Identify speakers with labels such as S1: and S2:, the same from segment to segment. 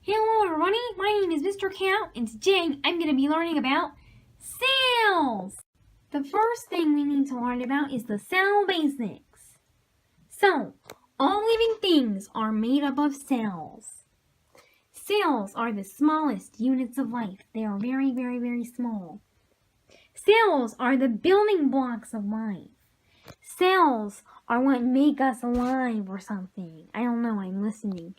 S1: Hello everybody, my name is Mr.Cow, and today I'm going to be learning about cells. The first thing we need to learn about is the cell basics. So, all living things are made up of cells. Cells are the smallest units of life. They are very, very, very small. Cells are the building blocks of life. Cells are what make us alive or something. I don't know, I'm listening.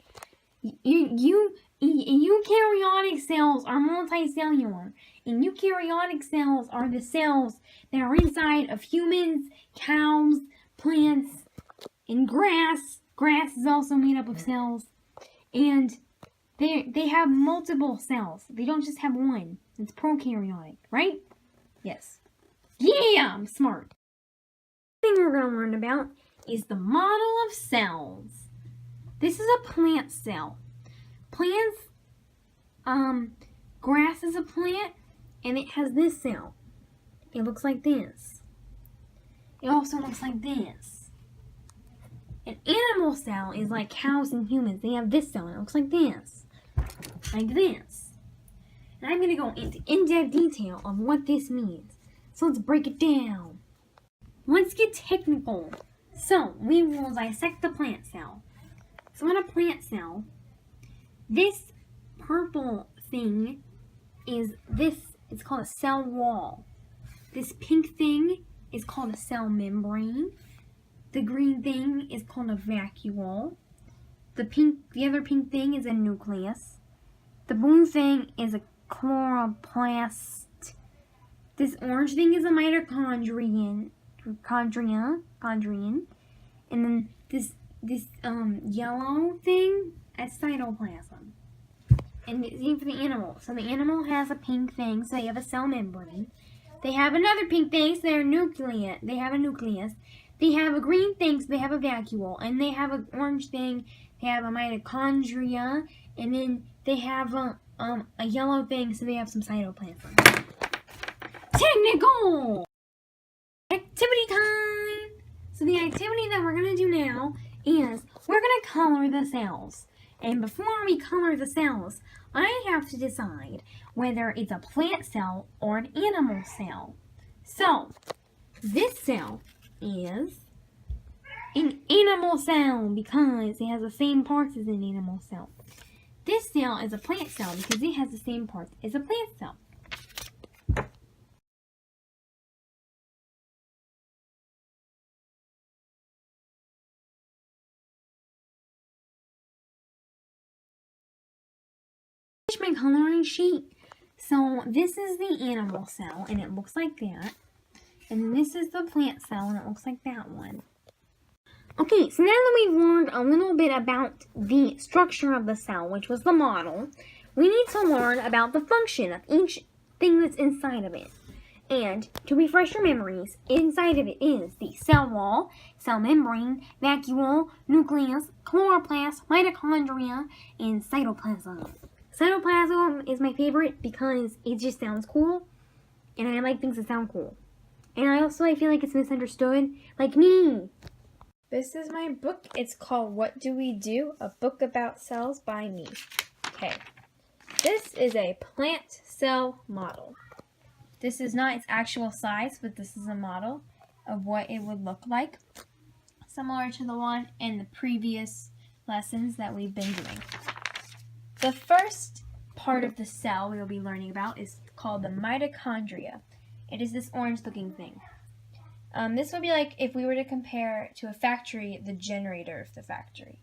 S1: Eukaryotic cells are multicellular, and eukaryotic cells are the cells that are inside of humans, cows, plants, and grass. Grass is also made up of cells, and they have multiple cells. They don't just have one. It's prokaryotic, right? Yes. Yeah, I'm smart. The thing we're going to learn about is the model of cells. This is a plant cell. Plants, grass is a plant, and it has this cell. It looks like this. It also looks like this. An animal cell is like cows and humans. They have this cell, and it looks like this. Like this. And I'm going to go into in-depth detail of what this means. So let's break it down. Let's get technical. So, we will dissect the plant cell. So in a plant cell, this purple thing is it's called a cell wall. This pink thing is called a cell membrane. The green thing is called a vacuole. The other pink thing is a nucleus. The blue thing is a chloroplast. This orange thing is a mitochondrion. And then this yellow thing is cytoplasm. And it's even for the animal. So the animal has a pink thing, so they have a cell membrane. They have another pink thing, so they have a nucleus. They have a green thing, so they have a vacuole. And they have an orange thing, they have a mitochondria. And then they have a yellow thing, so they have some cytoplasm. Technical! Activity time! So the activity that we're going to do now is we're going to color the cells. And before we color the cells, I have to decide whether it's a plant cell or an animal cell. So, this cell is an animal cell because it has the same parts as an animal cell. This cell is a plant cell because it has the same parts as a plant cell. My coloring sheet. So this is the animal cell, and it looks like that. And this is the plant cell, and it looks like that one. Okay, so now that we've learned a little bit about the structure of the cell, which was the model, we need to learn about the function of each thing that's inside of it. And to refresh your memories, inside of it is the cell wall, cell membrane, vacuole, nucleus, chloroplast, mitochondria, and cytoplasm. Cytoplasm is my favorite because it just sounds cool, and I like things that sound cool. And I feel like it's misunderstood, like me.
S2: This is my book. It's called What Do We Do? A Book About Cells by me. Okay. This is a plant cell model. This is not its actual size, but this is a model of what it would look like. Similar to the one in the previous lessons that we've been doing. The first part of the cell we will be learning about is called the mitochondria. It is this orange-looking thing. This would be like if we were to compare to a factory, the generator of the factory.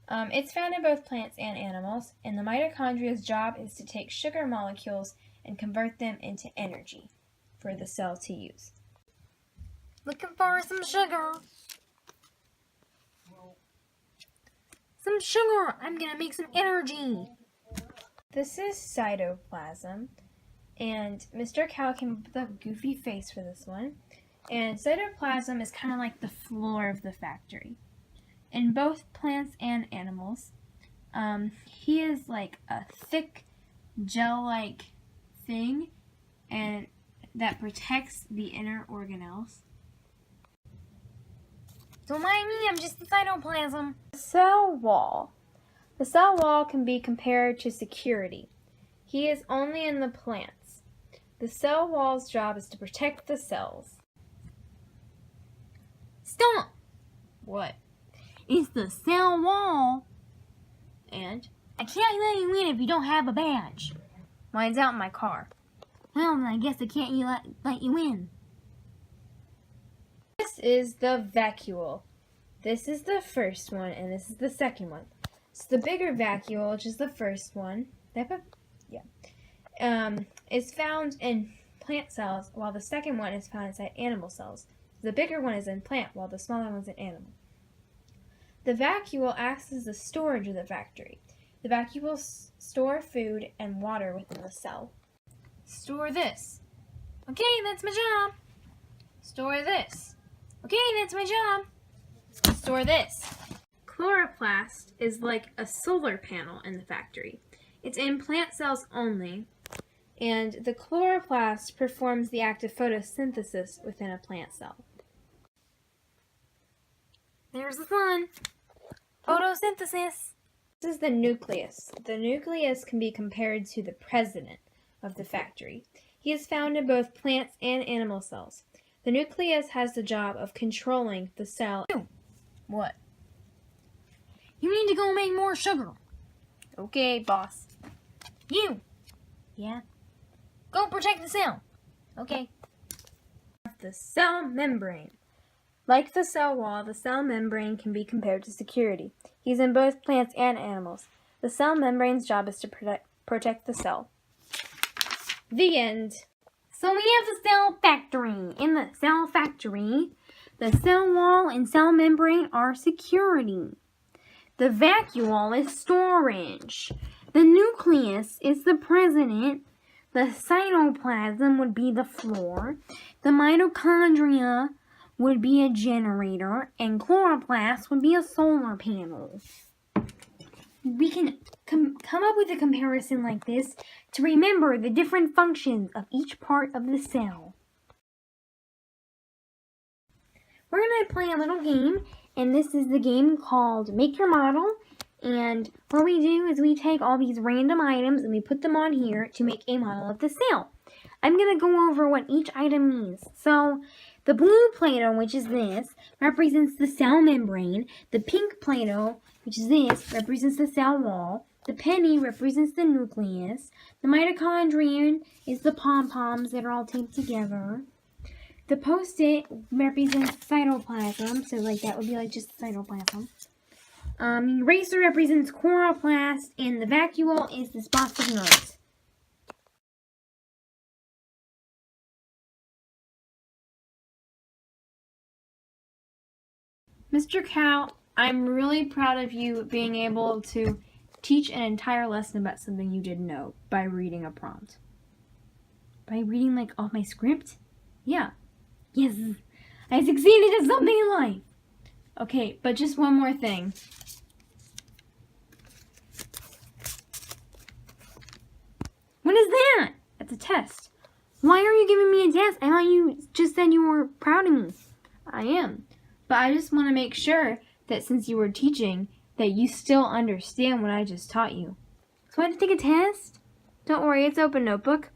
S2: It's found in both plants and animals, and the mitochondria's job is to take sugar molecules and convert them into energy for the cell to use.
S1: Looking for some sugar. Some sugar! I'm gonna make some energy!
S2: This is cytoplasm, and Mr. Cow came up with a goofy face for this one. And cytoplasm is kind of like the floor of the factory. In both plants and animals, he is like a thick, gel-like thing, and that protects the inner organelles.
S1: Don't mind me, I'm just the cytoplasm.
S2: Cell wall. The cell wall can be compared to security. He is only in the plants. The cell wall's job is to protect the cells.
S1: Stop!
S2: What?
S1: It's the cell wall.
S2: And?
S1: I can't let you in if you don't have a badge.
S2: Mine's out in my car.
S1: Well, then I guess I can't let you in.
S2: This is the vacuole. This is the first one, and this is the second one. So the bigger vacuole, which is the first one, is found in plant cells, while the second one is found inside animal cells. The bigger one is in plant, while the smaller one is in animal. The vacuole acts as the storage of the factory. The vacuole store food and water within the cell. Store this. Okay, that's my job. Store this. Okay, that's my job. Store this. Chloroplast is like a solar panel in the factory. It's in plant cells only, and the chloroplast performs the act of photosynthesis within a plant cell.
S1: There's the sun. Photosynthesis.
S2: This is the nucleus. The nucleus can be compared to the president of the factory. He is found in both plants and animal cells. The nucleus has the job of controlling the cell. What?
S1: You need to go make more sugar.
S2: Okay, boss.
S1: You. Yeah. Go protect the cell.
S2: Okay. The cell membrane. Like the cell wall, the cell membrane can be compared to security. He's in both plants and animals. The cell membrane's job is to protect the cell. The end.
S1: So we have the cell factory. In the cell factory, the cell wall and cell membrane are security. The vacuole is storage. The nucleus is the president. The cytoplasm would be the floor. The mitochondria would be a generator. And chloroplast would be a solar panel. We can come up with a comparison like this to remember the different functions of each part of the cell. We're going to play a little game, and this is the game called Make Your Model. And what we do is we take all these random items and we put them on here to make a model of the cell. I'm going to go over what each item means. So, the blue Play-Doh, which is this, represents the cell membrane. The pink Play-Doh, which is this, represents the cell wall. The penny represents the nucleus. The mitochondrion is the pom-poms that are all taped together. The Post-it represents cytoplasm, so like that would be like just cytoplasm. Eraser represents chloroplast, and the vacuole is this box of nerds. Mr. Cow, I'm really proud of you being able to teach an entire lesson about something you didn't know by reading a prompt. By reading like off my script?
S2: Yeah.
S1: Yes, I succeeded at something in life.
S2: Okay, but just one more thing.
S1: What is that?
S2: It's a test.
S1: Why are you giving me a test? I thought you just said you were proud of me.
S2: I am. But I just want to make sure that since you were teaching, that you still understand what I just taught you.
S1: So I have to take a test?
S2: Don't worry, it's open notebook.